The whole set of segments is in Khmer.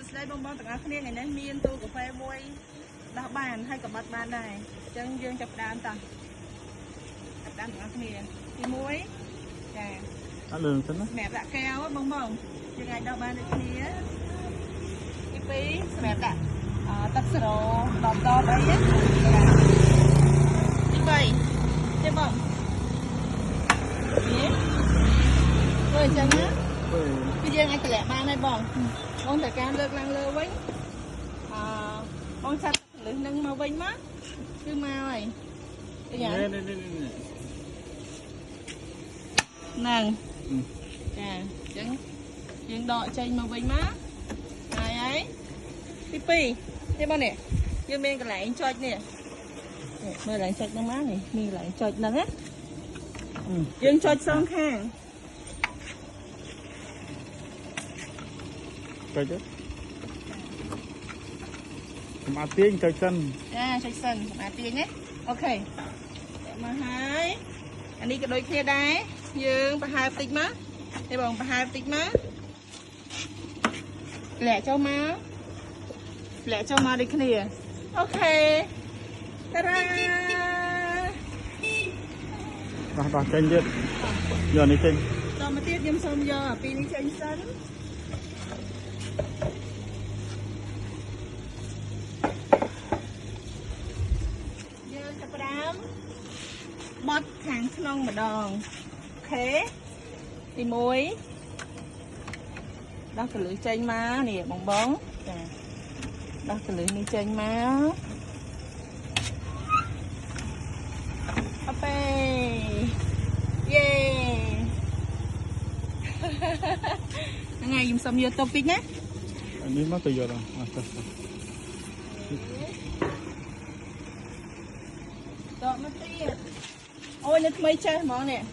ស្ដីបងទាំងអស់គ្នាថ្ងៃនេះមានទូកាហ្វេមួយដោះបានហើយក៏បាត់បានដែរអញ្ចឹងយើងចាប់ផ្ដើមតោះចាប់ផ្ដើមទាំងអស់គ្នាទី1ចាអត់លឿនទៅណាសម្រាប់ដាក់កែវបងយើងអាចដោះបានដូចគ្នាទី2សម្រាប់ដាក់ទឹកស្រូដបអីណាទី3ទេបងនេះធ្វើអញ្ចឹងណាគឺយើងអាចតម្លាក់បានហើយបងតែការលើកឡើងលើវិញបងឆាត់លឹះនឹងមកវិញមកគឺមកហើយយ៉ាងហ្នឹងចាអញ្ចឹងយើងដកចេញមកវិញមកហើយទី2ទេបងនេះយើងមានកន្លែងចុចនេះមើលកន្លែងចុចហ្នឹងមកនេះមានកន្លែងចុចហ្នឹងណាយើងចុចសងខាងចុចទៅសម្អាតទាញចុចសិនចាចុចសិនសម្អាតទាញណាអូខេមកហើយអានេះក៏ដូចគ្នាដែរយើងប្រហែលបន្តិចមកទេបងប្រហែលបន្តិចមកលាក់ចូលមកដូចគ្នាអូខេតារាដោះចេញទៀតយកនេះចេញតមកទៀតខ្ញុំសូមយកអាពីរនេះចេញសិនយើងចាប់ផ្ដើមបត់ខាងក្នុងម្ដងអូខេទី1ដោះកលឹះចេញមកនេះបងចាដោះកលឹះនេះចេញមកអពេយេហ្នឹងហើយខ្ញុំសុំយកតុបតិចណាអានេះមកទៅយកដល់អត់ទៅតមកទៀតអូយនេះថ្មីចេះហ្មងនេះ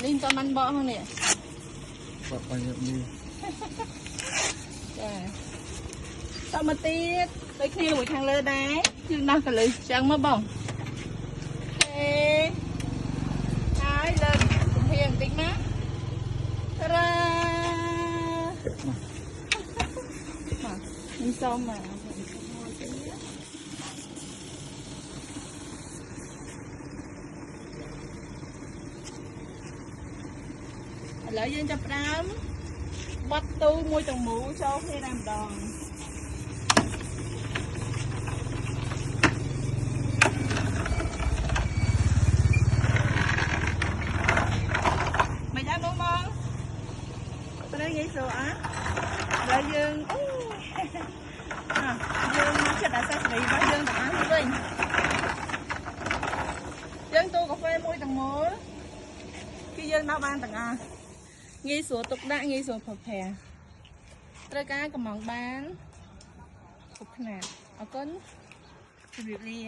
នេះមិនបានបកហ្នឹងនេះបកបាយនេះចាតមកទៀតដូចគ្នាមួយខាងលើដែរយើងដោះកលឹះចឹងមកបងអូខេហើយលើកជំហៀងបន្តិចមកតារាមកខ្ញុំសូមមកឥឡូវយើងចាប់ផ្ដើមបត់ទូមួយទាំងមូលចូលគ្នាតែម្ដងមិនដែរបងទៅនេះងាយស្រួលហើយយើងយើងមកចិត្តអាសាស្រីរបស់យើងទាំងអស់វិញយើងទូកាហ្វេមួយទាំងមូលគឺយើងដោះបានទាំងអស់ងាយស្រួលទុកដាក់ងាយស្រួលប្រើប្រាស់ត្រូវការកំងបានគ្រប់ຂະຫນាតអរគុណជម្រាបលា